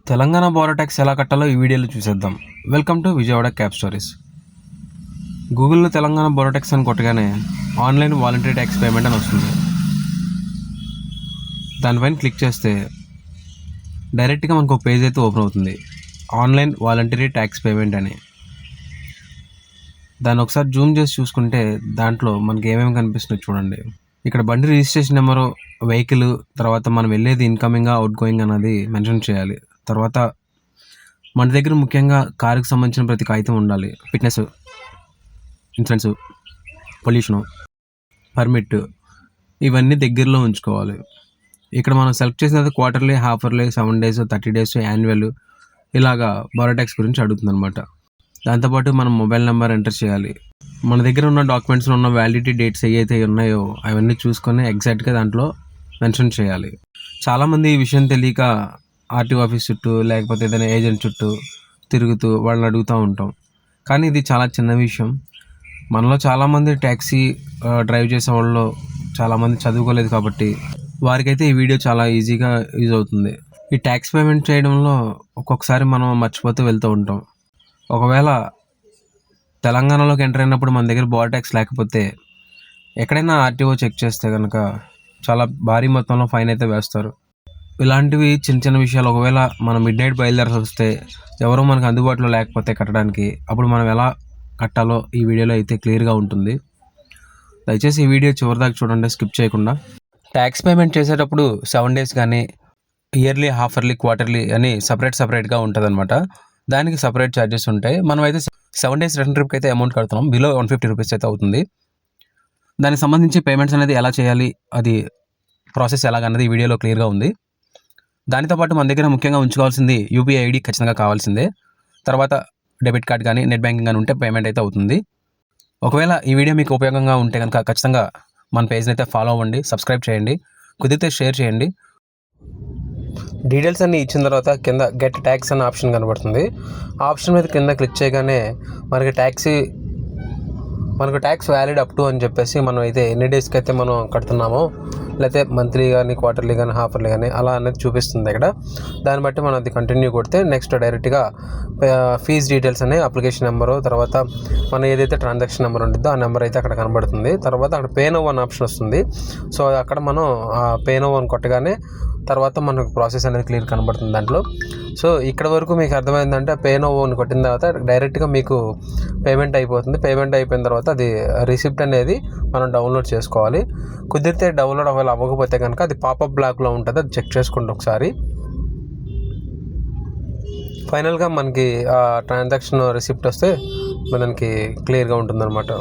Telangana border tax ఎలా కట్టాలో ఈ వీడియోలో చూసేద్దాం. Welcome to Vijayawada cab stories. గూగుల్లో తెలంగాణ బోర్డర్ ట్యాక్స్ అని కొట్టగానే ఆన్లైన్ వాలంటరీ ట్యాక్స్ పేమెంట్ అని వస్తుంది. దానిపైన క్లిక్ చేస్తే డైరెక్ట్గా మనకు ఒక పేజ్ అయితే ఓపెన్ అవుతుంది, ఆన్లైన్ వాలంటరీ ట్యాక్స్ పేమెంట్ అని. దాన్ని ఒకసారి జూమ్ చేసి చూసుకుంటే దాంట్లో మనకి ఏమేమి కనిపిస్తుంది చూడండి. ఇక్కడ బండి రిజిస్ట్రేషన్ నెంబరు, వెహికల్, తర్వాత మనం వెళ్ళేది ఇన్కమింగ్ అవుట్ గోయింగ్ అన్నది మెన్షన్ చేయాలి. తర్వాత మన దగ్గర ముఖ్యంగా కారుకి సంబంధించిన ప్రతి కాగితం ఉండాలి. ఫిట్నెస్, ఇన్సూరెన్స్, పొల్యూషను, పర్మిట్, ఇవన్నీ దగ్గరలో ఉంచుకోవాలి. ఇక్కడ మనం సెలెక్ట్ చేసినది quarterly, half-yearly, 7 days, 30 days, annual, ఇలాగా బోర్డర్ ట్యాక్స్ గురించి అడుగుతుంది అనమాట. దాంతోపాటు మనం మొబైల్ నెంబర్ ఎంటర్ చేయాలి. మన దగ్గర ఉన్న డాక్యుమెంట్స్లో ఉన్న వ్యాలిడిటీ డేట్స్ ఏవైతే ఉన్నాయో అవన్నీ చూసుకొని ఎగ్జాక్ట్గా దాంట్లో మెన్షన్ చేయాలి. చాలామంది ఈ విషయం తెలియక ఆర్టీఓ ఆఫీస్ చుట్టూ లేకపోతే ఏదైనా ఏజెంట్ చుట్టూ తిరుగుతూ వాళ్ళని అడుగుతూ ఉంటాం. కానీ ఇది చాలా చిన్న విషయం. మనలో చాలామంది ట్యాక్సీ డ్రైవ్ చేసే వాళ్ళు చాలామంది చదువుకోలేదు కాబట్టి వారికైతే ఈ వీడియో చాలా ఈజీగా యూజ్ అవుతుంది. ఈ ట్యాక్స్ పేమెంట్ చేయడంలో ఒక్కొక్కసారి మనం మర్చిపోతూ వెళ్తూ ఉంటాం. ఒకవేళ తెలంగాణలోకి ఎంటర్ అయినప్పుడు మన దగ్గర బోర్డర్ ట్యాక్స్ లేకపోతే ఎక్కడైనా ఆర్టీఓ చెక్ చేస్తే కనుక చాలా భారీ మొత్తంలో ఫైన్ అయితే వేస్తారు. ఇలాంటివి చిన్న చిన్న విషయాలు ఒకవేళ మనం మిడ్ నైట్ బయలుదేరాల్సి వస్తే ఎవరో మనకు అందుబాటులో లేకపోతే కట్టడానికి, అప్పుడు మనం ఎలా కట్టాలో ఈ వీడియోలో అయితే క్లియర్గా ఉంటుంది. దయచేసి ఈ వీడియో చివరిదాకా చూడండి, స్కిప్ చేయకుండా. ట్యాక్స్ పేమెంట్ చేసేటప్పుడు 7 days కానీ ఇయర్లీ, హాఫర్లీ, క్వార్టర్లీ అని సపరేట్గా ఉంటుంది అనమాట. దానికి సపరేట్ ఛార్జెస్ ఉంటాయి. మనం అయితే 7 days రిటర్న్ ట్రిప్కి అయితే అమౌంట్ కడుతున్నాం, బిలో 150 rupees అయితే అవుతుంది. దానికి సంబంధించి పేమెంట్స్ అనేది ఎలా చేయాలి, అది ప్రాసెస్ ఎలాగన్నది ఈ వీడియోలో క్లియర్గా ఉంది. దానితో పాటు మన దగ్గర ముఖ్యంగా ఉంచుకోవాల్సింది యూపీఐ ఐడి ఖచ్చితంగా కావాల్సిందే. తర్వాత డెబిట్ కార్డ్ కానీ నెట్ బ్యాంకింగ్ కానీ ఉంటే పేమెంట్ అయితే అవుతుంది. ఒకవేళ ఈ వీడియో మీకు ఉపయోగంగా ఉంటే కనుక ఖచ్చితంగా మన పేజ్ని అయితే ఫాలో అవ్వండి, సబ్స్క్రైబ్ చేయండి, కుదిరితే షేర్ చేయండి. డీటెయిల్స్ అన్నీ ఇచ్చిన తర్వాత కింద గెట్ ట్యాక్స్ అనే ఆప్షన్ కనబడుతుంది. ఆ ఆప్షన్ మీద కింద క్లిక్ చేయగానే మనకు ట్యాక్స్ వ్యాలిడ్ అప్ టు అని చెప్పేసి మనం అయితే ఎన్ని డేస్కి అయితే మనం కడుతున్నామో, లేకపోతే మంత్లీ కానీ, క్వార్టర్లీ కానీ, హాఫర్లీ కానీ అలా అనేది చూపిస్తుంది ఇక్కడ. దాన్ని బట్టి మనం అది కంటిన్యూ కొడితే నెక్స్ట్ డైరెక్ట్గా ఫీజ్ డీటెయిల్స్ అనే అప్లికేషన్ నెంబరు, తర్వాత మన ఏదైతే ట్రాన్సాక్షన్ నెంబర్ ఉంటుందో ఆ నెంబర్ అయితే అక్కడ కనబడుతుంది. తర్వాత అక్కడ పే నౌ అనే ఆప్షన్ వస్తుంది. సో అక్కడ మనం పే నౌ అని కొట్టగానే తర్వాత మనకు ప్రాసెస్ అనేది క్లియర్ కనబడుతుంది దాంట్లో. సో ఇక్కడ వరకు మీకు అర్థమైందంటే పే నౌ అని కొట్టిన తర్వాత డైరెక్ట్గా మీకు పేమెంట్ అయిపోతుంది. పేమెంట్ అయిపోయిన తర్వాత అది రిసిప్ట్ అనేది మనం డౌన్లోడ్ చేసుకోవాలి. కుదిరితే డౌన్లోడ్ ఒకవేళ అవ్వకపోతే కనుక అది పాపప్ బ్లాక్లో ఉంటుంది, అది చెక్ చేసుకోండి ఒకసారి. ఫైనల్గా మనకి ఆ ట్రాన్సాక్షన్ రిసిప్ట్ వస్తే మనకి క్లియర్గా ఉంటుందన్నమాట.